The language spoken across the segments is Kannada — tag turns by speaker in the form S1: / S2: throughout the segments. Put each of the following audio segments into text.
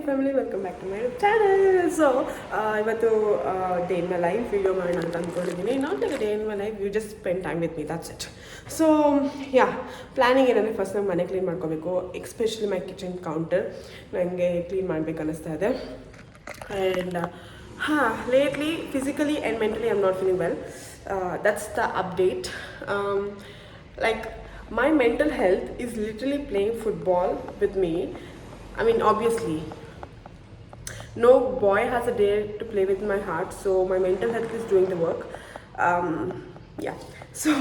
S1: Family, welcome back to my channel. So ಇವತ್ತು day in my life video ಮಾಡೋಣ ಅಂತ ಅಂದ್ಕೊಂಡಿದ್ದೀನಿ. Not like day in my life, you just spend time with me, that's it. So planning ಏನಂದರೆ ಫಸ್ಟ್ ನಾನು ಮನೆ ಕ್ಲೀನ್ ಮಾಡ್ಕೋಬೇಕು, ಎಕ್ಸ್ಪೆಷಲಿ ಮೈ ಕಿಚನ್ ಕೌಂಟರ್ ನನಗೆ ಕ್ಲೀನ್ ಮಾಡಬೇಕು ಅನ್ನಿಸ್ತಾ ಇದೆ. And lately physically and mentally I'm not feeling well. That's the update. Like my mental health is literally playing football with me. I mean, obviously no boy has a day to play with my heart, so my mental health is doing the work. Yeah, so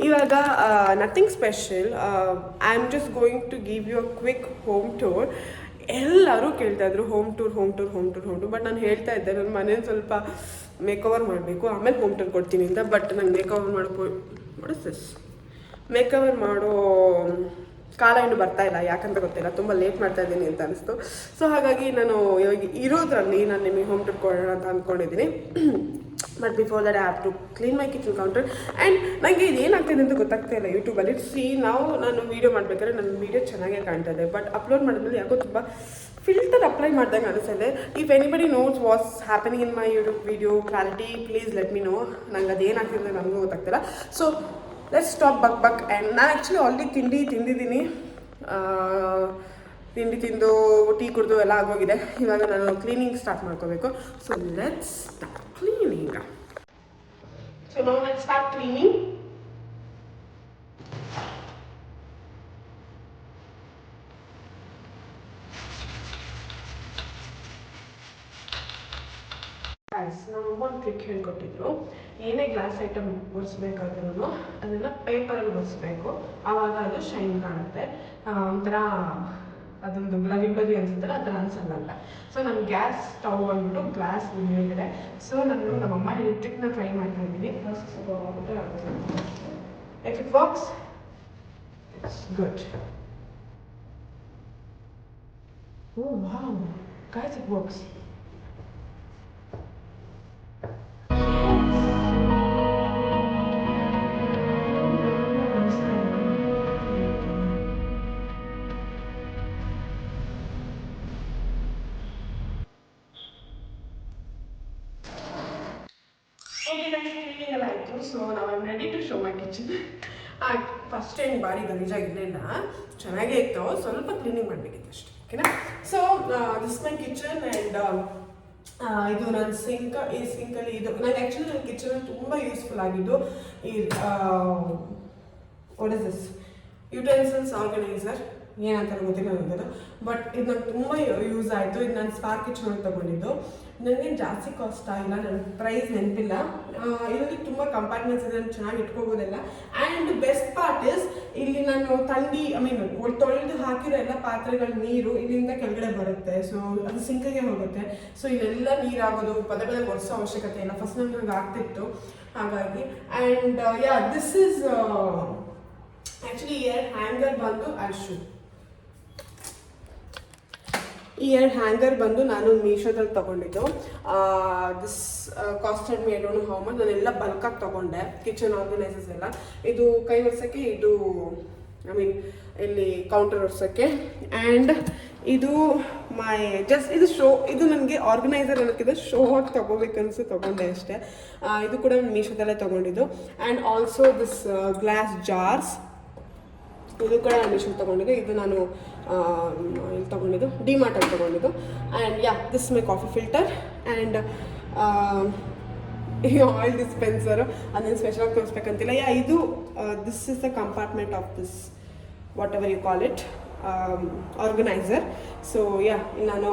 S1: ivaga nothing special. I'm just going to give you a quick home tour. ಎಲ್ಲರೂ ಕೇಳ್ತಾ ಇದ್ರು ಹೋಮ್ ಟೂರ್ ಬಟ್ ನಾನು ಹೇಳ್ತಾ ಇದ್ದೆ ನನ್ನ ಮನೇಲಿ ಸ್ವಲ್ಪ ಮೇಕಓವರ್ ಮಾಡಬೇಕು, ಆಮೇಲೆ ಹೋಮ್ ಟೂರ್ ಕೊಡ್ತೀನಿ ಅಂತ. ಬಟ್ ನಂಗೆ ಮೇಕಓವರ್ ಮಾಡೋ ಕಾಲ ಇನ್ನೂ ಬರ್ತಾ ಇಲ್ಲ, ಯಾಕಂತ ಗೊತ್ತಿಲ್ಲ, ತುಂಬ ಲೇಟ್ ಮಾಡ್ತಾ ಇದ್ದೀನಿ ಅಂತ ಅನಿಸ್ತು. ಸೊ ಹಾಗಾಗಿ ನಾನು ಇವಾಗ ಇರೋದ್ರಲ್ಲಿ ನಾನು ನಿಮಗೆ ಹೋಮ್ ಟೂರ್ ಕೊಡೋಣ ಅಂತ ಅಂದ್ಕೊಂಡಿದ್ದೀನಿ. But before that I have to clean my kitchen counter. And ನನಗೆ ಇದು ಏನಾಗ್ತಾಯಿದೆ ಅಂತ ಗೊತ್ತಾಗ್ತಾ ಇಲ್ಲ ಯೂಟ್ಯೂಬಲ್ಲಿ. ನಾನು ವೀಡಿಯೋ ಮಾಡಬೇಕಾದ್ರೆ ನನ್ನ ವೀಡಿಯೋ ಚೆನ್ನಾಗೇ ಕಾಣ್ತಾ ಇದೆ, ಬಟ್ ಅಪ್ಲೋಡ್ ಮಾಡಿದ್ಮೇಲೆ ಯಾಕೋ ತುಂಬ ಫಿಲ್ಟರ್ ಅಪ್ಲೈ ಮಾಡ್ದಂಗೆ ಅನಿಸ್ತಿದೆ. If anybody knows what's happening in my YouTube video clarity, please let me know. ನಂಗೆ ಅದೇನಾಗ್ತಿದೆ ನನಗೂ ಗೊತ್ತಾಗ್ತಿಲ್ಲ. So let's stop buck. And ನಾನು ಆ್ಯಕ್ಚುಲಿ ಆಲ್ರೆಡಿ ತಿಂದಿದ್ದೀನಿ. ತಿಂಡಿ ತಿಂದು ಟೀ ಕುಡಿದು ಎಲ್ಲ ಆಗೋಗಿದೆ. ಇವಾಗ ನಾನು ಕ್ಲೀನಿಂಗ್ ಸ್ಟಾರ್ಟ್ ಮಾಡ್ಕೋಬೇಕು. So let's start cleaning. So now let's start cleaning. Guys, ನಾವು ಒಂದು ಟ್ರಿಕ್ ಹೇಳ್ಕೊಟ್ಟಿದ್ರು. ಏನೇ ಗ್ಲಾಸ್ ಐಟಮ್ ಒರೆಸ್ಬೇಕಾದ್ರೂ ಅದನ್ನು ಪೇಪರಲ್ಲಿ ಒರೆಸ್ಬೇಕು, ಆವಾಗ ಅದು ಶೈನ್ ಕಾಣುತ್ತೆ. ಒಂಥರ ಅದೊಂದು ಬ್ಲರಿ ಅನ್ಸುತ್ತಲ್ಲ, ಅದರ ಅನ್ಸಲ್ಲ. ಸೊ ನಾನು ಗ್ಯಾಸ್ ಸ್ಟವ್ ಬಂದ್ಬಿಟ್ಟು ಗ್ಲಾಸ್ ಮೇಲ್ಗಡೆ. ಸೊ ನಾನು ನಮ್ಮಮ್ಮ ಎಲೆಕ್ಟ್ರಿಕ್ನ ಟ್ರೈ ಮಾಡ್ತಾ ಇದ್ದೀನಿ. If it works it's good. Oh wow guys, it works. Cleaning ಎಲ್ಲ ಆಯಿತು. ಸೊ ನಾವು I am ready to show my kitchen. First ಏನು ಭಾರಿ ಗಲೀಜಾಗಿರಲಿಲ್ಲ, ಚೆನ್ನಾಗೇ ಇತ್ತು, ಸ್ವಲ್ಪ ಕ್ಲೀನಿಂಗ್ ಮಾಡಬೇಕಿತ್ತು ಅಷ್ಟೇ. ಓಕೆನಾ? So this my kitchen. And ಇದು ನನ್ನ ಸಿಂಕ್. ಈ ಸಿಂಕಲ್ಲಿ ಇದು ನಾನು ಆ್ಯಕ್ಚುಲಿ ನನ್ನ ಕಿಚನಲ್ಲಿ ತುಂಬ ಯೂಸ್ಫುಲ್ ಆಗಿದ್ದು ಈ what is this utensils organiser, ಏನಂತ ಗೊತ್ತಿಲ್ಲ ನನಗದು. ಬಟ್ ಇದು ನಂಗೆ ತುಂಬ ಯೂಸ್ ಆಯಿತು. ಇದು ನಾನು ಸ್ಪಾರ್ಕ್ ಕಿಚನಲ್ಲಿ ತೊಗೊಂಡಿದ್ದು. ನನಗೆ ಜಾಸ್ತಿ ಕಾಸ್ಟ್ ಆಗಿಲ್ಲ, ನನ್ನ ಪ್ರೈಸ್ ನೆನಪಿಲ್ಲ. ಇದರಲ್ಲಿ ತುಂಬ ಕಂಪಾರ್ಟ್ಮೆಂಟ್ಸ್ ಇದೆ, ನಾನು ಚೆನ್ನಾಗಿ ಇಟ್ಕೋಬೋದೆಲ್ಲ. ಆ್ಯಂಡ್ ಬೆಸ್ಟ್ ಪಾರ್ಟ್ ಇಸ್, ಇಲ್ಲಿ ನಾನು ತೊಳೆದು ಹಾಕಿರೋ ಎಲ್ಲ ಪಾತ್ರೆಗಳ ನೀರು ಇಲ್ಲಿಂದ ಕೆಳಗಡೆ ಬರುತ್ತೆ. ಸೊ ಅದು ಸಿಂಕಿಗೆ ಹೋಗುತ್ತೆ. ಸೊ ಇಲ್ಲೆಲ್ಲ ನೀರಾಗೋದು, ಪದೇ ಒರೆಸೋ ಅವಶ್ಯಕತೆ ಇಲ್ಲ. ಫಸ್ಟ್ ನನಗೆ ಆಗ್ತಿತ್ತು ಹಾಗಾಗಿ. ಆ್ಯಂಡ್ ದಿಸ್ ಈಸ್ ಆ್ಯಕ್ಚುಲಿ ಎರಡು ಹ್ಯಾಂಗರ್ ಬಂದು ಈ ಎರಡು ಹ್ಯಾಂಗರ್ ಬಂದು ನಾನು ಮೀಶೋದಲ್ಲಿ ತೊಗೊಂಡಿದ್ದು. This costed me, I don't know how much. ನಾನೆಲ್ಲ ಬಲ್ಕಾಗಿ ತೊಗೊಂಡೆ, ಕಿಚನ್ ಆರ್ಗನೈಸರ್ಸ್ ಎಲ್ಲ. ಇದು ಕೈ ಒರೆಸೋಕ್ಕೆ, ಇದು ಇಲ್ಲಿ ಕೌಂಟರ್ ಒರೆಸೋಕ್ಕೆ. ಆ್ಯಂಡ್ ಇದು ಇದು ನನಗೆ ಆರ್ಗನೈಸರ್ ಅನ್ನೋಕ್ಕಿಂತ ಶೋ ಆಗಿ ತೊಗೋಬೇಕನ್ಸು ತೊಗೊಂಡೆ ಅಷ್ಟೇ. ಇದು ಕೂಡ ನಾನು ಮೀಶೋದಲ್ಲೇ ತೊಗೊಂಡಿದ್ದು. And also this glass jars, ಇದು ಕೂಡ ನಾನು ಮೀಶೋ ತೊಗೊಂಡಿದ್ದು. ಇದು ನಾನು ಇಲ್ಲಿ ತೊಗೊಂಡಿದ್ದು ಡಿಮಾರ್ಟಲ್ಲಿ ತೊಗೊಂಡಿದ್ದು. And this my coffee filter. And ಈ ಆಯಿಲ್ ಡಿಸ್ಪೆನ್ಸರು, ಅದನ್ನು ಸ್ಪೆಷಲಾಗಿ ತೋರಿಸ್ಬೇಕಂತಿಲ್ಲ. ಇದು this is the compartment of this whatever you call it organiser. So ನಾನು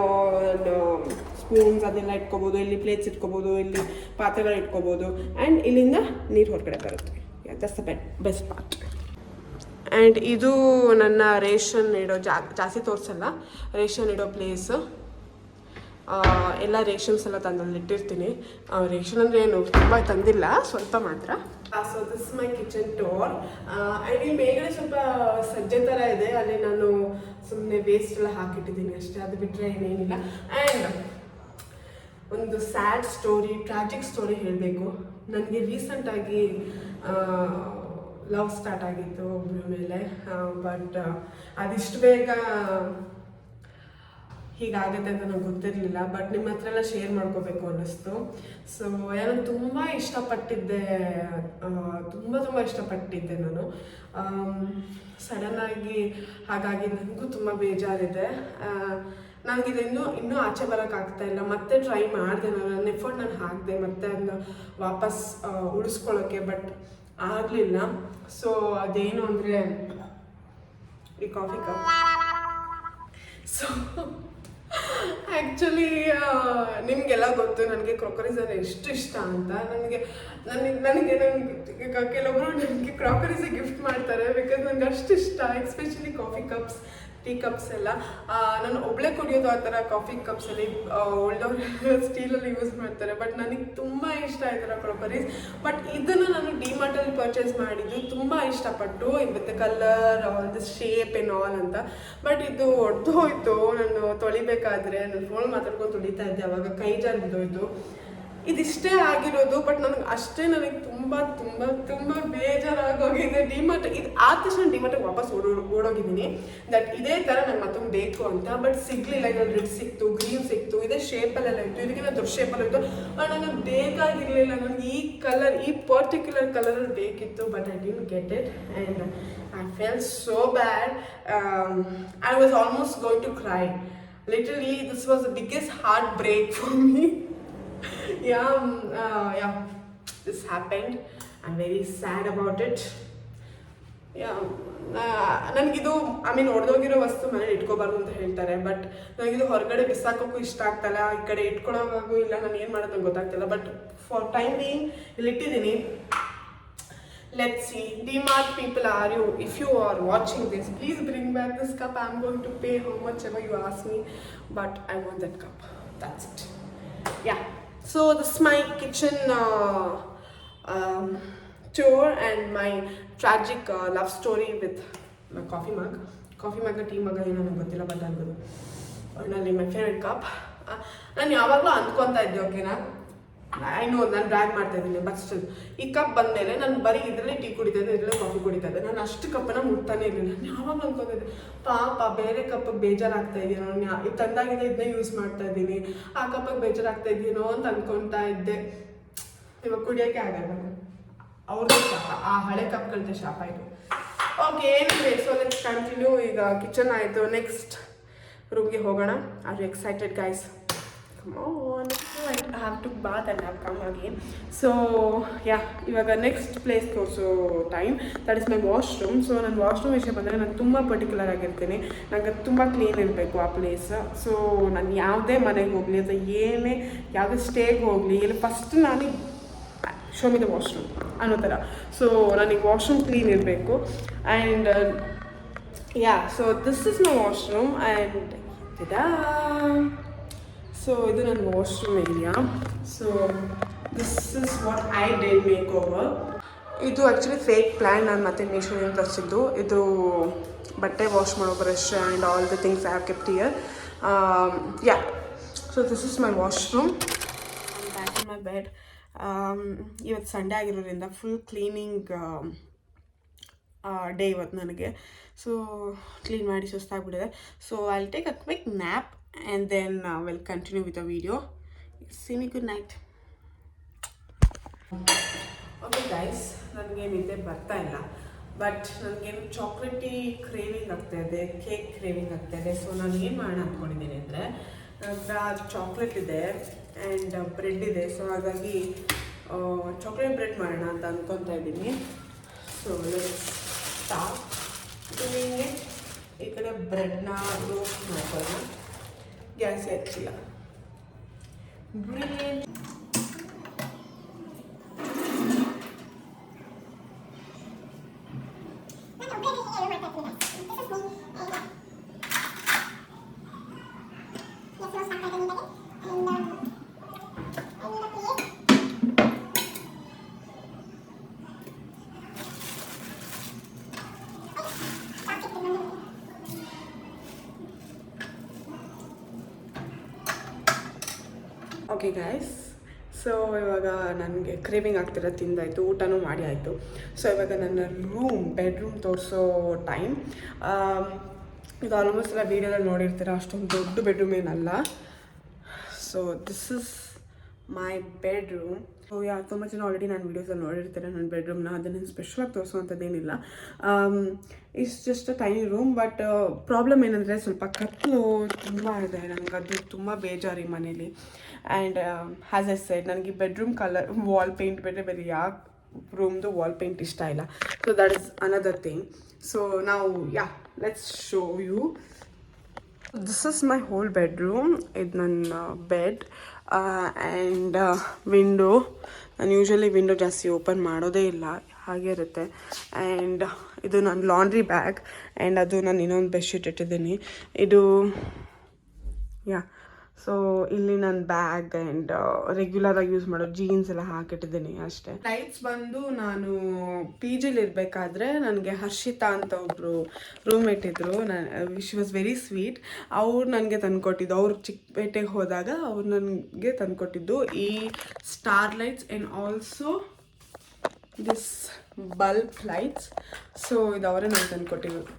S1: ಸ್ಪೂನ್ಸ್ ಅದನ್ನೆಲ್ಲ ಇಟ್ಕೋಬೋದು, ಇಲ್ಲಿ ಪ್ಲೇಟ್ಸ್ ಇಟ್ಕೋಬೋದು, ಇಲ್ಲಿ ಪಾತ್ರೆಗಳು ಇಟ್ಕೋಬೋದು. ಆ್ಯಂಡ್ ಇಲ್ಲಿಂದ ನೀರು ಹೊರಗಡೆ ಬರುತ್ತೆ. That's the best part. And ಇದು ನನ್ನ ರೇಷನ್ ಇಡೋ ಜಾಸ್ತಿ ತೋರಿಸಲ್ಲ, ರೇಷನ್ ಇಡೋ ಪ್ಲೇಸು. ಎಲ್ಲ ರೇಷನ್ಸ್ ಎಲ್ಲ ತಂದಲ್ಲಿ ಇಟ್ಟಿರ್ತೀನಿ. ರೇಷನ್ ಅಂದರೆ ಏನು ತುಂಬ ತಂದಿಲ್ಲ, ಸ್ವಲ್ಪ ಮಾತ್ರ. So this my kitchen tour. And ಇಲ್ಲಿ ಮೇಲ್ಗಡೆ ಸ್ವಲ್ಪ ಸಜ್ಜೆ ಥರ ಇದೆ, ಅಲ್ಲಿ ನಾನು ಸುಮ್ಮನೆ ವೇಸ್ಟ್ ಎಲ್ಲ ಹಾಕಿಟ್ಟಿದ್ದೀನಿ ಅಷ್ಟೇ, ಅದು ಬಿಟ್ಟರೆ ಏನೇನಿಲ್ಲ. ಆ್ಯಂಡ್ ಒಂದು ಸ್ಯಾಡ್ ಸ್ಟೋರಿ, ಟ್ರಾಜಿಕ್ ಸ್ಟೋರಿ ಹೇಳಬೇಕು. ನನಗೆ ರೀಸೆಂಟಾಗಿ ಲವ್ ಸ್ಟಾರ್ಟ್ ಆಗಿತ್ತು ಒಬ್ಬರ ಮೇಲೆ. ಬಟ್ ಅದಿಷ್ಟು ಬೇಗ ಹೀಗಾಗುತ್ತೆ ಅಂತ ನನಗೆ ಗೊತ್ತಿರಲಿಲ್ಲ. ಬಟ್ ನಿಮ್ಮ ಹತ್ರ ಎಲ್ಲ ಶೇರ್ ಮಾಡ್ಕೋಬೇಕು ಅನ್ನಿಸ್ತು. ಸೊ ನಾನು ತುಂಬ ಇಷ್ಟಪಟ್ಟಿದ್ದೆ, ತುಂಬ ಇಷ್ಟಪಟ್ಟಿದ್ದೆ ನಾನು. ಸಡನ್ನಾಗಿ ಹಾಗಾಗಿ ನನಗೂ ತುಂಬ ಬೇಜಾರಿದೆ. ನನಗಿದು ಇನ್ನೂ ಆಚೆ ಬರೋಕ್ಕಾಗ್ತಾ ಇಲ್ಲ. ಮತ್ತೆ ಟ್ರೈ ಮಾಡಿದೆ, ನನ್ನ ಎಫರ್ಟ್ ನಾನು ಹಾಕಿದೆ ಮತ್ತೆ ಅದನ್ನ ವಾಪಸ್ ಉಳಿಸ್ಕೊಳ್ಳೋಕ್ಕೆ, ಬಟ್ ಆಗಲಿಲ್ಲ. ಸೊ ಅದೇನು ಅಂದರೆ ಈ ಕಾಫಿ ಕಪ್. ಸೊ ಆ್ಯಕ್ಚುಲಿ ನಿಮಗೆಲ್ಲ ಗೊತ್ತು ನನಗೆ ಕ್ರಾಕರೀಸ್ ಅಂದರೆ ಎಷ್ಟು ಇಷ್ಟ ಅಂತ. ನನಗೆ ಕೆಲವೊಬ್ಬರು ನನಗೆ ಕ್ರಾಕರೀಸೇ ಗಿಫ್ಟ್ ಮಾಡ್ತಾರೆ, ಬಿಕಾಸ್ ನನಗೆ ಅಷ್ಟು ಇಷ್ಟ. Especially coffee cups, tea cups ಎಲ್ಲ. ನಾನು ಒಬ್ಬಳೇ ಕುಡಿಯೋದು ಆ ಥರ ಕಾಫಿ ಕಪ್ಸಲ್ಲಿ, ಒಳ್ಳೆಯವ್ರು ಸ್ಟೀಲಲ್ಲಿ ಯೂಸ್ ಮಾಡ್ತಾರೆ. ಬಟ್ ನನಗೆ ತುಂಬ ಇಷ್ಟ ಈ ಥರ ಕ್ರಾಕರೀಸ್. ಬಟ್ ಇದನ್ನು ನಾನು ಡಿಮಾರ್ಟಲ್ಲಿ ಪರ್ಚೇಸ್ ಮಾಡಿದ್ದು, ತುಂಬ ಇಷ್ಟಪಟ್ಟು, with colour, all this shape and all ಅಂತ. ಬಟ್ ಇದು ಒಡೆದು ಹೋಯಿತು. ನಾನು ತೊಳಿಬೇಕಾದ್ರೆ ನಾನು ಫೋನ್ ಮಾತಾಡ್ಕೊಂಡು ತೊಳಿತಾ ಇದ್ದೆ, ಅವಾಗ ಕೈ ಜಾರಿ ಬಿದ್ದೋಯ್ತು. ಇದಿಷ್ಟೇ ಆಗಿರೋದು. ಬಟ್ ನನಗೆ ತುಂಬ ಬೇಜಾರಾಗೋಗಿದೆ. ಡಿಮಾರ್ಟ್ ಇದು ಆದ ತಕ್ಷಣ ಡಿಮಾರ್ಟಿಗೆ ವಾಪಸ್ ಓಡೋಗಿದ್ದೀನಿ, ದಟ್ ಇದೇ ಥರ ನಂಗೆ ಮತ್ತೊಂದು ಬೇಕು ಅಂತ. ಬಟ್ ಸಿಗಲಿಲ್ಲ. ಇದರಲ್ಲಿ ರೆಡ್ ಸಿಕ್ತು, ಗ್ರೀನ್ ಸಿಕ್ತು, ಇದೇ ಶೇಪಲ್ಲೆಲ್ಲ ಇತ್ತು, ಇದಕ್ಕಿಂತ ದೊಡ್ಡ ಶೇಪಲ್ಲಿ ಇತ್ತು. ನನಗೆ ಬೇಕಾಗಿರಲಿಲ್ಲ. ನನಗೆ ಈ ಕಲರ್, ಈ ಪರ್ಟಿಕ್ಯುಲರ್ ಕಲರಲ್ಲಿ ಬೇಕಿತ್ತು. But I didn't get it and I fell so bad. I was almost going to cry. Literally this was the biggest heartbreak for me. yeah, this happened. I'm very sad about it. ನನಗಿದು ಹೊಡೆದೋಗಿರೋ ವಸ್ತು ಮನೇಲಿ ಇಟ್ಕೋಬಾರ್ದು ಅಂತ ಹೇಳ್ತಾರೆ. ಬಟ್ ನನಗಿದು ಹೊರಗಡೆ ಬಿಸಾಕೋಕ್ಕೂ ಇಷ್ಟ ಆಗ್ತಾಯಿಲ್ಲ, ಈ ಕಡೆ ಇಟ್ಕೊಳ್ಳೋವಾಗೂ ಇಲ್ಲ. ನಾನು ಏನು ಮಾಡೋದು ನಂಗೆ ಗೊತ್ತಾಗ್ತಿಲ್ಲ. ಬಟ್ ಫಾರ್ ಟೈಮ್ ಬೀಯಿಂಗ್ ಇಲ್ಲಿ ಇಟ್ಟಿದ್ದೀನಿ. Let's see. DMart people, if you are watching this, please bring back this cup. I'm going to pay how much ever you ask me, but I want that cup. That's it. Yeah. So this is my kitchen tour and my tragic love story with my coffee mug, tea mug ಏನೋ ನನಗೆ ಗೊತ್ತಿಲ್ಲ, ಬಟ್ ಅನ್ಬೋದು ಒಳ್ಳೆ ಮೈ ಫೇವ್ರೆಟ್ ಕಪ್. ನಾನು ಯಾವಾಗಲೂ ಅಂದ್ಕೊತಾ ಇದ್ದೆ, ಓಕೆನಾ, ಐ ನೋ ನಾನು ಬ್ರ್ಯಾಗ್ ಮಾಡ್ತಾ ಇದ್ದೀನಿ, ಬಟ್ ಸ್ಟಿಲ್ ಈ ಕಪ್ ಬಂದಮೇಲೆ ನಾನು ಬರೀ ಇದರಲ್ಲೇ ಟೀ ಕುಡಿತಾ ಇದ್ದೆ, ಇದರಲ್ಲೇ ಕಾಫಿ ಕುಡಿತಾ ಇದ್ದೆ. ನಾನು ಅಷ್ಟು ಕಪ್ಪನ್ನು ಮುಟ್ತಾನೆ ಇರಲಿಲ್ಲ. ನಾನು ಯಾವಾಗಲೂ ಅಂದ್ಕೊತಿದ್ದೆ, ಪಾಪ ಬೇರೆ ಕಪ್ಪಿಗೆ ಬೇಜಾರಾಗ್ತಾ ಇದೆಯೋ, ಇದು ತಂದಾಗಿದೆ ಇದನ್ನೇ ಯೂಸ್ ಮಾಡ್ತಾ ಇದ್ದೀನಿ, ಆ ಕಪ್ಪಿಗೆ ಬೇಜಾರಾಗ್ತಾ ಇದೆಯೋ ಅಂತ ಅಂದ್ಕೊತಾ ಇದ್ದೆ. ಇವಾಗ ಕುಡಿಯೋಕ್ಕೆ ಆಗಲ್ಲ. ಅವ್ರದ್ದು ಶಾಪ, ಆ ಹಳೆ ಕಪ್ಗಳದ್ದೇ ಶಾಪ ಇದು. ಓಕೆ, ಏನಿದೆ. So let's continue. ಈಗ ಕಿಚನ್ ಆಯಿತು, ನೆಕ್ಸ್ಟ್ ರೂಮ್ಗೆ ಹೋಗೋಣ. Are you excited guys? Come on, I have to bath and have come again. So yeah, ivaga next place ತೋರಿಸೋ time, that is my washroom. So ನಾನು ವಾಶ್ರೂಮ್ ವಿಷಯ ಬಂದರೆ ನಾನು ತುಂಬ ಪರ್ಟಿಕ್ಯುಲರ್ ಆಗಿರ್ತೀನಿ. ನನಗೆ ತುಂಬ ಕ್ಲೀನ್ ಇರಬೇಕು ಆ ಪ್ಲೇಸ್. ಸೊ ನಾನು ಯಾವುದೇ ಮನೆಗೆ ಹೋಗಲಿ ಅಥವಾ ಯಾವುದೇ ಸ್ಟೇಗೆ ಹೋಗಲಿ, ಇಲ್ಲಿ ಫಸ್ಟ್ ನಾನು ಶೋ ಮಿ ದ ವಾಶ್ರೂಮ್ ಅನ್ನೋ ಥರ. ಸೊ ನನಗೆ ವಾಶ್ರೂಮ್ ಕ್ಲೀನ್ ಇರಬೇಕು. And so this is my washroom. And so ಇದು ನನ್ನ washroom area. So this is what I did make over. ಇದು ಆ್ಯಕ್ಚುಲಿ ಫೇಕ್ ಪ್ಲ್ಯಾನ್. ನಾನು ಮತ್ತೆ ಮೀಶೋದಿಂದ ತರಿಸಿದ್ದು. ಇದು ಬಟ್ಟೆ ವಾಶ್ ಮಾಡೋ brush and all the things I have kept here. So this is my washroom. Back in my bed. ಇವತ್ತು ಸಂಡೇ ಆಗಿರೋದ್ರಿಂದ ಫುಲ್ ಕ್ಲೀನಿಂಗ್ ಡೇ ಇವತ್ತು ನನಗೆ. ಸೊ ಕ್ಲೀನ್ ಮಾಡಿ ಸುಸ್ತಾಗ್ಬಿಟ್ಟಿದೆ. So I will take a quick nap and then we'll continue with the video. See me, good night. Okay guys, ನನಗೆ ನಿದ್ದೆ ಬರ್ತಾ ಇಲ್ಲ, ಬಟ್ ನನಗೇನು ಚಾಕ್ಲೇಟಿ ಕ್ರೇವಿಂಗ್ ಆಗ್ತಾಯಿದೆ, ಕೇಕ್ ಕ್ರೇವಿಂಗ್ ಆಗ್ತಾಯಿದೆ. ಸೊ ನಾನು ಏನು ಮಾಡೋಣ ಅಂದ್ಕೊಂಡಿದ್ದೀನಿ ಅಂದರೆ, ಚಾಕ್ಲೇಟ್ ಇದೆ ಆ್ಯಂಡ್ ಬ್ರೆಡ್ ಇದೆ. ಸೊ ಹಾಗಾಗಿ ಚಾಕ್ಲೇಟ್ ಬ್ರೆಡ್ ಮಾಡೋಣ ಅಂತ ಅಂದ್ಕೊತಾ ಇದ್ದೀನಿ. So start doing it. ಈ ಕಡೆ ಬ್ರೆಡ್ನ ರೋಸ್ಟ್ ಮಾಡ್ಕೊಳ್ಳೋಣ. ಗ್ಯಾಸ್ ಹಚ್ಚಿಲ್ಲ. ಬ್ರಿಲಿಯಂಟ್. ಓಕೆ ಗೈಸ್, ಸೊ ಇವಾಗ ನನಗೆ ಕ್ರೇವಿಂಗ್ ಆಗ್ತಿರೋ ತಿಂದಾಯಿತು, ಊಟನೂ ಮಾಡಿ ಆಯಿತು. ಸೊ ಇವಾಗ ನನ್ನ ಬೆಡ್ರೂಮ್ ತೋರಿಸೋ ಟೈಮ್. ಇದು ಆಲ್ಮೋಸ್ಟ್ ಎಲ್ಲ ವೀಡಿಯೋದಲ್ಲಿ ನೋಡಿರ್ತೀರ, ಅಷ್ಟೊಂದು ದೊಡ್ಡ ಬೆಡ್ರೂಮ್ ಏನಲ್ಲ. So this is my bedroom. So ತುಂಬ ಜನ ಆಲ್ರೆಡಿ ನಾನು ವೀಡಿಯೋಸಲ್ಲಿ ನೋಡಿರ್ತಾರೆ ನನ್ನ ಬೆಡ್ರೂಮ್ನ. ಅದನ್ನು ಸ್ಪೆಷಲಾಗಿ ತೋರಿಸುವಂಥದ್ದೇನಿಲ್ಲ. It's just a tiny room. But problem ಏನಂದರೆ ಸ್ವಲ್ಪ ಕತ್ತಲು ತುಂಬ ಇದೆ. ನನಗೆ ಅದು ತುಂಬ ಬೇಜಾರು ಈ ಮನೇಲಿ. ಆ್ಯಂಡ್ ಹ್ಯಾಸ್ ಐ ಸೆಡ್, ನನಗೆ ಬೆಡ್ರೂಮ್ ಕಲರ್ ವಾಲ್ ಪೇಂಟ್ ಬಿಟ್ಟರೆ ಬೇರೆ ಯಾಕೆ ರೂಮ್ದು ವಾಲ್ ಪೇಂಟ್ ಇಷ್ಟ ಇಲ್ಲ. So that is another thing. So ನಾವು let's show you. This is my whole bedroom. ಇದು ನನ್ನ ಬೆಡ್ ಆ್ಯಂಡ್ ವಿಂಡೋ. ನಾನು ಯೂಶ್ವಲಿ ವಿಂಡೋ ಜಾಸ್ತಿ ಓಪನ್ ಮಾಡೋದೇ ಇಲ್ಲ, ಹಾಗೆ ಇರುತ್ತೆ. ಆ್ಯಂಡ್ ಇದು ನನ್ನ ಲಾಂಡ್ರಿ ಬ್ಯಾಗ್. ಆ್ಯಂಡ್ ಅದು ನಾನು ಇನ್ನೊಂದು ಬೆಡ್ಶೀಟ್ ಇಟ್ಟಿದ್ದೀನಿ. ಇದು ಸೊ ಇಲ್ಲಿ ನನ್ನ ಬ್ಯಾಗ್ ಆ್ಯಂಡ್ ರೆಗ್ಯುಲರಾಗಿ ಯೂಸ್ ಮಾಡೋ ಜೀನ್ಸ್ ಎಲ್ಲ ಹಾಕಿಟ್ಟಿದ್ದೀನಿ ಅಷ್ಟೇ. ಲೈಟ್ಸ್ ಬಂದು ನಾನು ಪಿ ಜಿಲಿ ಇರಬೇಕಾದ್ರೆ ನನಗೆ ಹರ್ಷಿತಾ ಅಂತ ಒಬ್ಬರು ರೂಮ್ಮೇಟ್ ಇದ್ದರು. She was very sweet. ಅವ್ರು ನನಗೆ ತಂದುಕೊಟ್ಟಿದ್ದು, ಅವ್ರು ಚಿಕ್ಕಪೇಟೆಗೆ ಹೋದಾಗ ಅವ್ರು ನನಗೆ ತಂದುಕೊಟ್ಟಿದ್ದು ಈ star lights and also this bulb lights. So ಇದು ಅವರೇ ನನಗೆ ತಂದುಕೊಟ್ಟಿರೋದು.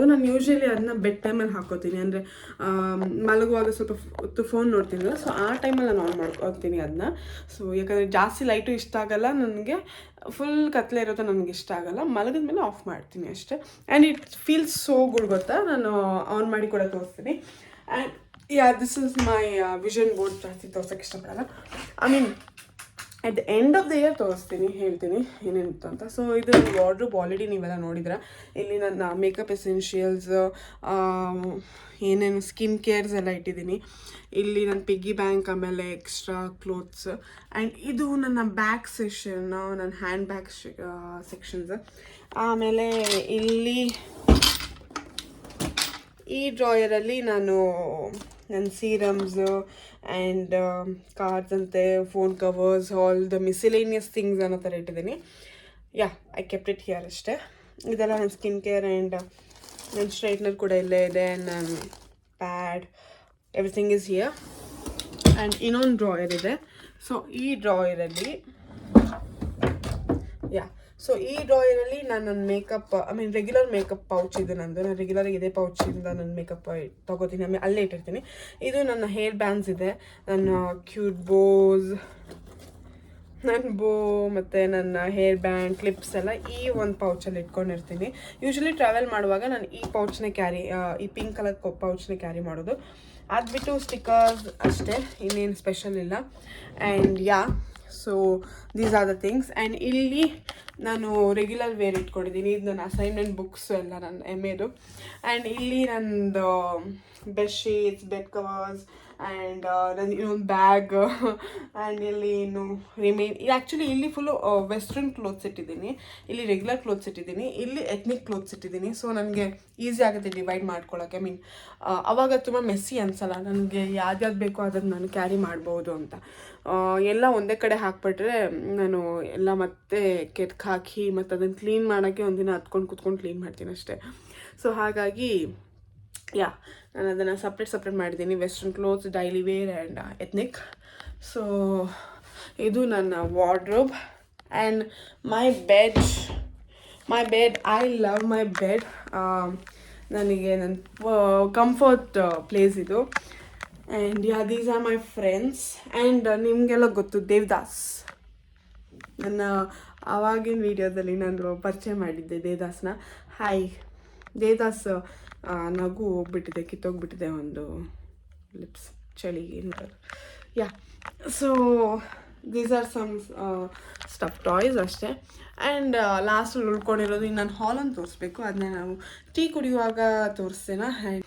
S1: ನಾನು ಯೂಶ್ವಲಿ ಅದನ್ನ ಬೆಡ್ ಟೈಮಲ್ಲಿ ಹಾಕೋತೀನಿ. ಅಂದರೆ ಮಲಗುವಾಗ ಸ್ವಲ್ಪ ಹೊತ್ತು ಫೋನ್ ನೋಡ್ತೀನಲ್ಲ, ಸೊ ಆ ಟೈಮಲ್ಲಿ ನಾನು ಆನ್ ಮಾಡ್ಕೊತೀನಿ ಅದನ್ನ. ಸೊ ಯಾಕಂದರೆ ಜಾಸ್ತಿ ಲೈಟು ಇಷ್ಟ ಆಗಲ್ಲ ನನಗೆ, ಫುಲ್ ಕತ್ಲೆ ಇರೋದು ನನಗೆ ಇಷ್ಟ ಆಗಲ್ಲ. ಮಲಗಿದ ಮೇಲೆ ಆಫ್ ಮಾಡ್ತೀನಿ ಅಷ್ಟೇ. And it feels so good ಗೊತ್ತಾ. ನಾನು ಆನ್ ಮಾಡಿ ಕೂಡ ತೋರಿಸ್ತೀನಿ. And this is my vision board. ಜಾಸ್ತಿ ತೋರ್ಸೋಕ್ಕೆ ಇಷ್ಟಪಡಲ್ಲ. I mean at the end of the year ಹೇಳ್ತೀನಿ ಏನೇನಿತ್ತು ಅಂತ. ಸೊ ಇದು ನನ್ನ ವಾರ್ಡ್ರೋಬ್ ಆಲ್ರೆಡಿ ನೀವೆಲ್ಲ ನೋಡಿದ್ರೆ. ಇಲ್ಲಿ ನನ್ನ ಮೇಕಪ್ ಎಸೆನ್ಷಿಯಲ್ಸ್, ಏನೇನು ಸ್ಕಿನ್ ಕೇರ್ಸ್ ಎಲ್ಲ ಇಟ್ಟಿದ್ದೀನಿ. ಇಲ್ಲಿ ನನ್ನ ಪಿಗ್ಗಿ ಬ್ಯಾಂಕ್, ಆಮೇಲೆ ಎಕ್ಸ್ಟ್ರಾ ಕ್ಲೋತ್ಸ್. ಆ್ಯಂಡ್ ಇದು ನನ್ನ ಬ್ಯಾಗ್ ಸೆಕ್ಷನ್, ನನ್ನ ಹ್ಯಾಂಡ್ ಬ್ಯಾಗ್ ಸೆಕ್ಷನ್ಸ್. ಆಮೇಲೆ ಇಲ್ಲಿ ಈ ಡ್ರಾಯರಲ್ಲಿ ನಾನು ನನ್ನ ಸೀರಮ್ಸು ಆ್ಯಂಡ್ ಕಾರ್ಡ್ಸ್ ಅಂತೆ, phone covers, all the miscellaneous things ಅನ್ನೋ ಥರ ಇಟ್ಟಿದ್ದೀನಿ. ಐ ಕೆಪ್ಟ್ ಇಟ್ ಹಿಯರ್ ಅಷ್ಟೇ. ಇದೆಲ್ಲ ನನ್ನ ಸ್ಕಿನ್ ಕೇರ್ ಆ್ಯಂಡ್ ನನ್ನ ಸ್ಟ್ರೈಟ್ನರ್ ಕೂಡ ಇಲ್ಲೇ ಇದೆ. ನನ್ನ pad, everything is here. And ಇನ್ನೊಂದು ಡ್ರಾಯರ್ ಇದೆ. ಸೊ ಈ ಡ್ರಾಯರಲ್ಲಿ ಈ ಡ್ರಾಯರಲ್ಲಿ ನಾನು ನನ್ನ ಮೇಕಪ್, ರೆಗ್ಯುಲರ್ ಮೇಕಪ್ ಪೌಚ್ ಇದೆ ನಂದು. ನಾನು ರೆಗ್ಯುಲರಾಗಿ ಇದೇ ಪೌಚಿಂದ ನನ್ನ ಮೇಕಪ್ ತೊಗೋತೀನಿ, ಆಮೇಲೆ ಅಲ್ಲೇ ಇಟ್ಟಿರ್ತೀನಿ. ಇದು ನನ್ನ ಹೇರ್ ಬ್ಯಾಂಡ್ಸ್ ಇದೆ, ನನ್ನ ಕ್ಯೂಟ್ ಬೋಸ್, ನನ್ನ ಬೋ ಮತ್ತು ನನ್ನ ಹೇರ್ ಬ್ಯಾಂಡ್, ಕ್ಲಿಪ್ಸ್ ಎಲ್ಲ ಈ ಒಂದು ಪೌಚಲ್ಲಿ ಇಟ್ಕೊಂಡಿರ್ತೀನಿ. ಯೂಶ್ವಲಿ ಟ್ರಾವೆಲ್ ಮಾಡುವಾಗ ನಾನು ಈ ಪೌಚ್ನೇ ಈ ಪಿಂಕ್ ಕಲರ್ ಪೌಚ್ನೇ ಕ್ಯಾರಿ ಮಾಡೋದು. ಅದು ಬಿಟ್ಟು ಸ್ಟಿಕ್ಕರ್ಸ್ ಅಷ್ಟೇ, ಇನ್ನೇನು ಸ್ಪೆಷಲ್ ಇಲ್ಲ. And so these are the things. And ಇಲ್ಲಿ ನಾನು ರೆಗ್ಯುಲರ್ ವೇರ್ ಇಟ್ಕೊಂಡಿದ್ದೀನಿ. ಇದು ನನ್ನ ಅಸೈನ್ಮೆಂಟ್ ಬುಕ್ಸು ಎಲ್ಲ ನನ್ನ ಎಮ್ಮೆದು. ಆ್ಯಂಡ್ ಇಲ್ಲಿ ನನ್ನದು ಬೆಡ್ಶೀಟ್ಸ್, ಬೆಡ್ ಕವರ್ಸ್ ಆ್ಯಂಡ್ ನನ್ನ ಇನ್ನೊಂದು ಬ್ಯಾಗ್. ಆ್ಯಂಡ್ ಇಲ್ಲಿ ಇನ್ನು ಆ್ಯಕ್ಚುಲಿ ಇಲ್ಲಿ ಫುಲ್ಲು ವೆಸ್ಟ್ರನ್ ಕ್ಲೋತ್ಸ್ ಇಟ್ಟಿದ್ದೀನಿ, ಇಲ್ಲಿ ರೆಗ್ಯುಲರ್ ಕ್ಲೋತ್ಸ್ ಇಟ್ಟಿದ್ದೀನಿ, ಇಲ್ಲಿ ಎತ್ನಿಕ್ ಕ್ಲೋತ್ಸ್ ಇಟ್ಟಿದ್ದೀನಿ. ಸೊ ನನಗೆ ಈಸಿ ಆಗುತ್ತೆ ಡಿವೈಡ್ ಮಾಡ್ಕೊಳ್ಳೋಕ್ಕೆ. ಅವಾಗ ತುಂಬ ಮೆಸ್ಸಿ ಅನಿಸಲ್ಲ ನನಗೆ. ಯಾವ್ದು ಬೇಕೋ ಅದನ್ನು ನಾನು ಕ್ಯಾರಿ ಮಾಡ್ಬೋದು ಅಂತ. ಎಲ್ಲ ಒಂದೇ ಕಡೆ ಹಾಕ್ಬಿಟ್ರೆ ನಾನು ಎಲ್ಲ ಮತ್ತೆ ಹಾಕಿ ಮತ್ತು ಅದನ್ನು ಕ್ಲೀನ್ ಮಾಡೋಕ್ಕೆ ಒಂದಿನ ಹತ್ಕೊಂಡು ಕೂತ್ಕೊಂಡು ಕ್ಲೀನ್ ಮಾಡ್ತೀನಿ ಅಷ್ಟೇ. ಸೊ ಹಾಗಾಗಿ ನಾನು ಅದನ್ನು ಸಪ್ರೇಟ್ ಮಾಡಿದ್ದೀನಿ, western clothes, daily wear and ethnic. So ಇದು ನನ್ನ wardrobe. And my bed, I love my bed. ನನಗೆ ನನ್ನ ಕಂಫರ್ಟ್ ಪ್ಲೇಸ್ ಇದು. And these are my friends. And ನಿಮಗೆಲ್ಲ ಗೊತ್ತು ದೇವದಾಸ್, ನನ್ನ ಆವಾಗಿನ ವೀಡಿಯೋದಲ್ಲಿ ನಾನು ಪರಿಚಯ ಮಾಡಿದ್ದೆ ದೇವದಾಸ್ನ. ಹಾಯ್ ದೇವದಾಸ್. ನಗು ಹೋಗ್ಬಿಟ್ಟಿದೆ, ಕಿತ್ತೋಗ್ಬಿಟ್ಟಿದೆ ಒಂದು ಲಿಪ್ಸ್ ಚಳಿಗೆ. So these are some stuff toys ಅಷ್ಟೇ. ಆ್ಯಂಡ್ ಲಾಸ್ಟಲ್ಲಿ ಉಳ್ಕೊಂಡಿರೋದು ಇನ್ನು ನಾನು ಹಾಲನ್ನು ತೋರಿಸ್ಬೇಕು, ಅದನ್ನ ನಾವು ಟೀ ಕುಡಿಯುವಾಗ ತೋರಿಸ್ತೇನೆ. And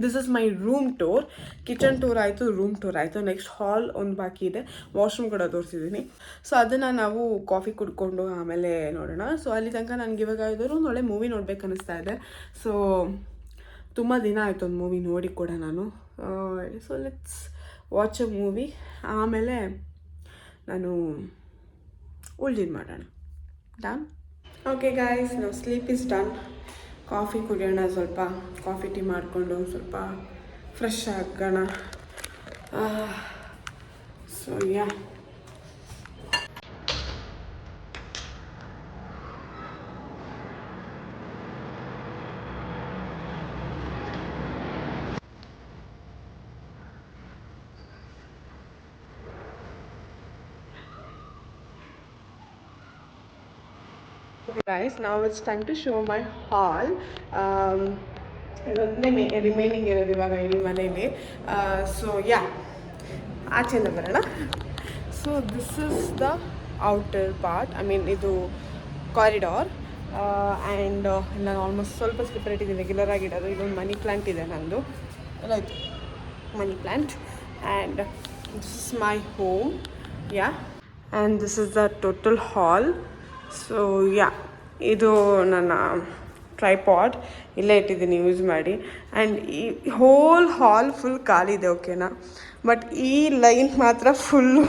S1: this is my room tour. Kitchen tour ಆಯಿತು, ರೂಮ್ ಟೂರ್ ಆಯಿತು. ನೆಕ್ಸ್ಟ್ ಹಾಲ್ ಒಂದು ಬಾಕಿ ಇದೆ, ವಾಶ್ರೂಮ್ ಕೂಡ ತೋರಿಸಿದ್ದೀನಿ. ಸೊ ಅದನ್ನು ನಾವು ಕಾಫಿ ಕುಡ್ಕೊಂಡು ಆಮೇಲೆ ನೋಡೋಣ. ಸೊ ಅಲ್ಲಿ ತನಕ ನನಗೆ ಇವಾಗ ಇದ್ದರೂ ಒಂದು ಒಳ್ಳೆ ಮೂವಿ ನೋಡ್ಬೇಕು ಅನ್ನಿಸ್ತಾ ಇದೆ. ಸೊ ತುಂಬ ದಿನ ಆಯಿತು ಒಂದು ಮೂವಿ ನೋಡಿ ಕೂಡ ನಾನು. So let's watch a movie, ಆಮೇಲೆ ನಾನು ಉಳ್ದಿದ್ದು ಮಾಡೋಣ. ಡನ್? ಓಕೆ ಗಾಯ್ಸ್, ನಾವು ಸ್ಲೀಪ್ ಇಸ್ ಡನ್. ಕಾಫಿ ಕುಡಿಯೋಣ, ಸ್ವಲ್ಪ ಕಾಫಿ ಟೀ ಮಾಡಿಕೊಂಡು ಸ್ವಲ್ಪ ಫ್ರೆಶ್ ಆಗೋಣ. So Guys, now it's time to show my haul. ಇದೊಂದೇ ರಿಮೈನಿಂಗ್ ಇರೋದು ಇವಾಗ ಇಡೀ ಮನೇಲಿ. ಸೊ ಯಾ, ಆಚೆಯಿಂದ ಬರೋಣ. So this is the outer part, I mean ಇದು ಕಾರಿಡಾರ್. ಆ್ಯಂಡ್ ನಾನು ಆಲ್ಮೋಸ್ಟ್ ಸ್ವಲ್ಪ ಸ್ಲಿಪ್ಪರ್ ಇಟ್ಟಿದ್ದೀನಿ ರೆಗ್ಯುಲರ್ ಆಗಿಡೋದು. ಇದೊಂದು ಮನಿ ಪ್ಲ್ಯಾಂಟ್ ಇದೆ ನಂದು, ಎಲ್ಲ ಆಯಿತು money plant. And this is my home, yeah. And this is the total hall. So yeah, ಇದು ನನ್ನ ಟ್ರೈಪಾಡ್ ಇಲ್ಲೇ ಇಟ್ಟಿದ್ದೀನಿ ಯೂಸ್ ಮಾಡಿ. ಆ್ಯಂಡ್ ಈ ಹೋಲ್ ಹಾಲ್ ಫುಲ್ ಖಾಲಿ ಇದೆ, ಓಕೆನಾ. ಬಟ್ ಈ ಲೈನ್ ಮಾತ್ರ ಫುಲ್ಲು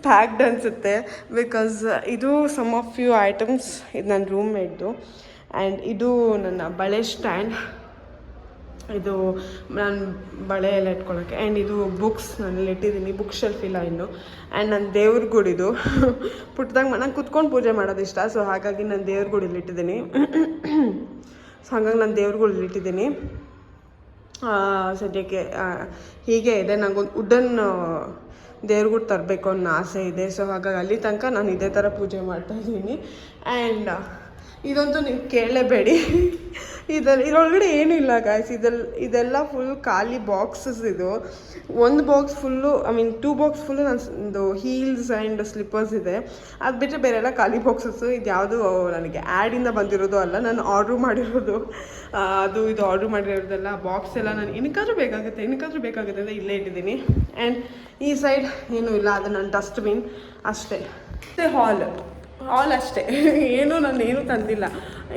S1: ಪ್ಯಾಕ್ಡ್ ಅನಿಸುತ್ತೆ, ಬಿಕಾಸ್ ಇದು ಸಮ್ ಆಫ್ ಫ್ಯೂ ಐಟಮ್ಸ್ ಇದು ನನ್ನ ರೂಮ್ ಮೇಡ್ದು. ಆ್ಯಂಡ್ ಇದು ನನ್ನ ಬಳೆ ಸ್ಟ್ಯಾಂಡ್, ಇದು ನಾನು ಬಳೆ ಎಲ್ಲ ಇಟ್ಕೊಳ್ಳೋಕ್ಕೆ. ಆ್ಯಂಡ್ ಇದು ಬುಕ್ಸ್ ನಾನೆಲ್ಲ ಇಟ್ಟಿದ್ದೀನಿ, ಬುಕ್ ಶೆಲ್ಫ್ ಇಲ್ಲ ಇನ್ನು. ಆ್ಯಂಡ್ ನನ್ನ ದೇವ್ರ ಗುಡಿದು ಪುಟ್ಟದಾಗ ನಾನು ಕುತ್ಕೊಂಡು ಪೂಜೆ ಮಾಡೋದು ಇಷ್ಟ, ಸೊ ಹಾಗಾಗಿ ನಾನು ದೇವ್ರ ಗುಡಿಲಿ ಇಟ್ಟಿದ್ದೀನಿ. ಸೊ ಹಾಗಾಗಿ ನಾನು ದೇವ್ರ ಗುಡಿಲಿ ಇಟ್ಟಿದ್ದೀನಿ ಸದ್ಯಕ್ಕೆ. ಹೀಗೆ ಇದೆ, ನನಗೊಂದು ವುಡನ್ ದೇವ್ರ ಗುಡಿ ತರಬೇಕು ಅನ್ನೋ ಆಸೆ ಇದೆ. ಸೊ ಹಾಗಾಗಿ ಅಲ್ಲಿ ತನಕ ನಾನು ಇದೇ ಥರ ಪೂಜೆ ಮಾಡ್ತಾಯಿದ್ದೀನಿ. ಆ್ಯಂಡ್ ಇದಂತೂ ನೀವು ಕೇಳಲೇಬೇಡಿ, ಇದರೊಳಗಡೆ ಏನೂ ಇಲ್ಲ ಗಾಯ್ಸ್. ಇದೆಲ್ಲ ಫುಲ್ ಖಾಲಿ ಬಾಕ್ಸಸ್. ಇದು ಒಂದು box full, I mean 2 box full ನಂದು ಹೀಲ್ಸ್ ಆ್ಯಂಡ್ ಸ್ಲಿಪ್ಪರ್ಸ್ ಇದೆ. ಅದು ಬಿಟ್ಟರೆ ಬೇರೆ ಎಲ್ಲ ಖಾಲಿ ಬಾಕ್ಸಸ್ಸು. ಇದು ಯಾವುದು ನನಗೆ ಆ್ಯಡಿಂದ ಬಂದಿರೋದು ಅಲ್ಲ, ನಾನು ಆರ್ಡ್ರ್ ಮಾಡಿರೋದು. ಅದು ಇದು ಆರ್ಡ್ರ್ ಮಾಡಿರೋದೆಲ್ಲ ಬಾಕ್ಸ್ ಎಲ್ಲ ನಾನು ಏನಕ್ಕಾದ್ರೂ ಬೇಕಾಗುತ್ತೆ ಅಂತ ಇಲ್ಲೇ ಇಟ್ಟಿದ್ದೀನಿ. ಆ್ಯಂಡ್ ಈ ಸೈಡ್ ಏನೂ ಇಲ್ಲ, ಅದು ನನ್ನ ಡಸ್ಟ್ಬಿನ್ ಅಷ್ಟೇ. ಮತ್ತು ಹಾಲ್ ಅಷ್ಟೇ, ನಾನೇನು ತಂದಿಲ್ಲ,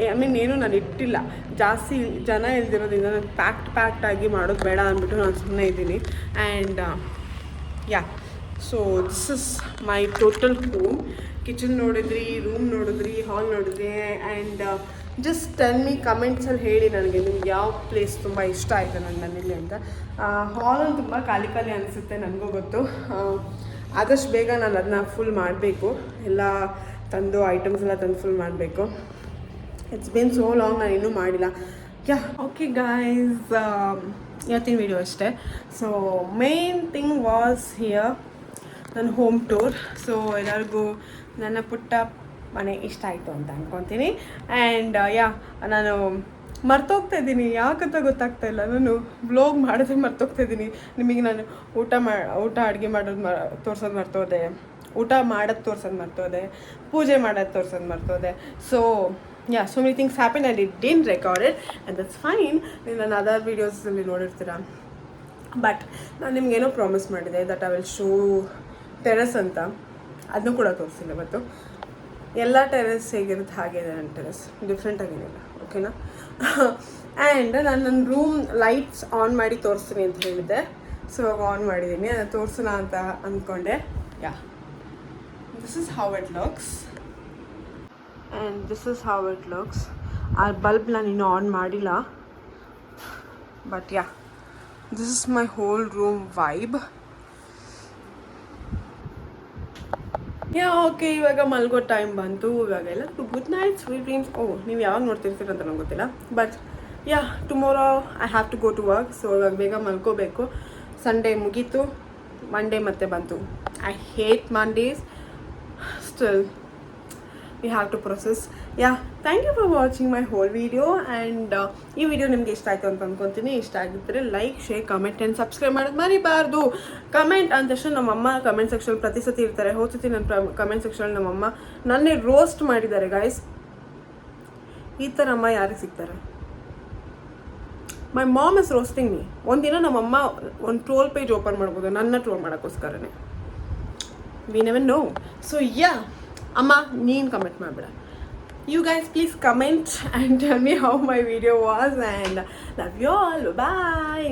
S1: ಐ ಮೀನ್ ಏನು ನಾನು ಇಟ್ಟಿಲ್ಲ. ಜಾಸ್ತಿ ಜನ ಇಲ್ದಿರೋದ್ರಿಂದ ನಾನು ಪ್ಯಾಕ್ಟ್ ಆಗಿ ಮಾಡೋದು ಬೇಡ ಅಂದ್ಬಿಟ್ಟು ನಾನು ಸುಮ್ಮನೆ ಇದ್ದೀನಿ. And yeah, so this is my total home. Kitchen ನೋಡಿದ್ರಿ, ರೂಮ್ ನೋಡಿದ್ರಿ, ಹಾಲ್ ನೋಡಿದ್ರಿ. ಆ್ಯಂಡ್ ಜಸ್ಟ್ ಟೆಲ್ ಮಿ ಕಮೆಂಟ್ಸಲ್ಲಿ ಹೇಳಿ ನನಗೆ ನಿಮ್ಗೆ ಯಾವ ಪ್ಲೇಸ್ ತುಂಬ ಇಷ್ಟ ಆಯಿತು ನನ್ನಲ್ಲಿ ಅಂತ. ಹಾಲಲ್ಲಿ ತುಂಬ ಖಾಲಿ ಅನಿಸುತ್ತೆ, ನನಗೂ ಗೊತ್ತು. ಆದಷ್ಟು ಬೇಗ ನಾನು ಅದನ್ನ ಫುಲ್ ಮಾಡಬೇಕು, ಎಲ್ಲ ತಂದು ಐಟಮ್ಸ್ ಎಲ್ಲ ತಂದು ಫುಲ್ ಮಾಡಬೇಕು. ಇಟ್ಸ್ ಬಿನ್ ಸೋ ಲಾಂಗ್, ನಾನು ಇನ್ನೂ ಮಾಡಿಲ್ಲ. ಯಾ, ಓಕೆ ಗಾಯ್ಸ್, ಇವತ್ತಿನ ವಿಡಿಯೋ ಅಷ್ಟೇ. So main thing was here ನನ್ನ ಹೋಮ್ ಟೂರ್. ಸೊ ಎಲ್ಲರಿಗೂ ನನ್ನ ಪುಟ್ಟ ಮನೆ ಇಷ್ಟ ಆಯಿತು ಅಂತ ಅಂದ್ಕೊತೀನಿ. ಆ್ಯಂಡ್ ಯಾ, ನಾನು ಮರ್ತೋಗ್ತಾ ಇದ್ದೀನಿ, ಯಾಕಂತ ಗೊತ್ತಾಗ್ತಾ ಇಲ್ಲ. ನಾನು ವ್ಲಾಗ್ ಮಾಡೋದೇ ಮರ್ತೋಗ್ತಾಯಿದ್ದೀನಿ. ನಿಮಗೆ ನಾನು ಊಟ ಅಡುಗೆ ಮಾಡೋದು ತೋರ್ಸೋದು ಮರ್ತೋದೆ, ಊಟ ಮಾಡೋದು ತೋರ್ಸೋದು ಮರ್ತೋದೆ, ಪೂಜೆ ಮಾಡೋದು ತೋರ್ಸೋದು ಮರ್ತೋದೆ. So yeah, so many things happen and it didn't recorded and that's fine. ನೀವು ನನ್ನ ಅದರ್ ವೀಡಿಯೋಸಲ್ಲಿ ನೋಡಿರ್ತೀರ. ಬಟ್ ನಾನು ನಿಮಗೇನೋ ಪ್ರಾಮಿಸ್ ಮಾಡಿದೆ that I will show terrace ಅಂತ, ಅದನ್ನೂ ಕೂಡ ತೋರಿಸಿಲ್ಲ ಇವತ್ತು. ಎಲ್ಲ ಟೆರೆಸ್ ಹೇಗಿರುತ್ತೆ ಹಾಗೆ ಇದೆ ನನ್ನ ಟೆರೆಸ್, ಡಿಫ್ರೆಂಟ್ ಆಗೇನಿಲ್ಲ, ಓಕೆನಾ. ಆ್ಯಂಡ್ ನಾನು ನನ್ನ ರೂಮ್ ಲೈಟ್ಸ್ ಆನ್ ಮಾಡಿ ತೋರಿಸ್ತೀನಿ ಅಂತ ಹೇಳಿದ್ದೆ. ಸೊ ಆನ್ ಮಾಡಿದ್ದೀನಿ, ಅದನ್ನು ತೋರಿಸೋಣ ಅಂತ ಅಂದ್ಕೊಂಡೆ. Yeah, this is how it looks and this is how it looks. ಆ ಬಲ್ಬ್ ನಾನು ಇನ್ನೂ ಆನ್ ಮಾಡಿಲ್ಲ. But yeah, this is my whole room vibe. Yeah, okay, ಇವಾಗ ಮಲ್ಗೋ ಟೈಮ್ ಬಂತು. ಇವಾಗೆಲ್ಲ ಗುಡ್ ನೈಟ್, ಸ್ವೀಟ್ ಡ್ರೀಮ್ಸ್. ನೀವು ಯಾವಾಗ ನೋಡ್ತಿರ್ತೀರ ಅಂತ ನಂಗೆ ಗೊತ್ತಿಲ್ಲ. But yeah, tomorrow I have to go to work. So ಇವಾಗ ಬೇಗ ಮಲ್ಕೋಬೇಕು. ಸಂಡೇ ಮುಗೀತು, ಮಂಡೇ ಮತ್ತೆ ಬಂತು. I hate Mondays, still we have to process. Yeah, thank you for watching my whole video. And ಈ ವಿಡಿಯೋ ನಿಮ್ಗೆ ಇಷ್ಟ ಆಯಿತು ಅಂತ ಅಂದ್ಕೊತೀನಿ. ಇಷ್ಟ ಆಗಿದ್ದರೆ like, share, comment and subscribe ಮಾಡೋದು ಮರಿಬಾರ್ದು. ಕಮೆಂಟ್ ಅಂದ ತಕ್ಷಣ ನಮ್ಮಮ್ಮ ಕಮೆಂಟ್ ಸೆಕ್ಷನ್ ಪ್ರತಿ ಸತಿ ಇರ್ತಾರೆ. ಹೋದ್ಸತಿ ನನ್ನ ಕಮೆಂಟ್ ಸೆಕ್ಷನಲ್ಲಿ ನಮ್ಮಮ್ಮ ನನ್ನೇ ರೋಸ್ಟ್ ಮಾಡಿದ್ದಾರೆ ಗಾಯ್ಸ್. ಈ ಥರ ಅಮ್ಮ ಯಾರಿಗೆ ಸಿಗ್ತಾರೆ? My mom is roasting me. ಒಂದಿನ ನಮ್ಮಮ್ಮ ಒಂದು ಟ್ರೋಲ್ ಪೇಜ್ ಓಪನ್ ಮಾಡ್ಬೋದು ನನ್ನ ಟ್ರೋಲ್ ಮಾಡೋಕ್ಕೋಸ್ಕರನೇ. We never know. So yeah, ಅಮ್ಮ ನೀನು ಕಮೆಂಟ್ ಮಾಡಿಬಿಡ. You guys please comment and tell me how my video was, and love you all. Bye.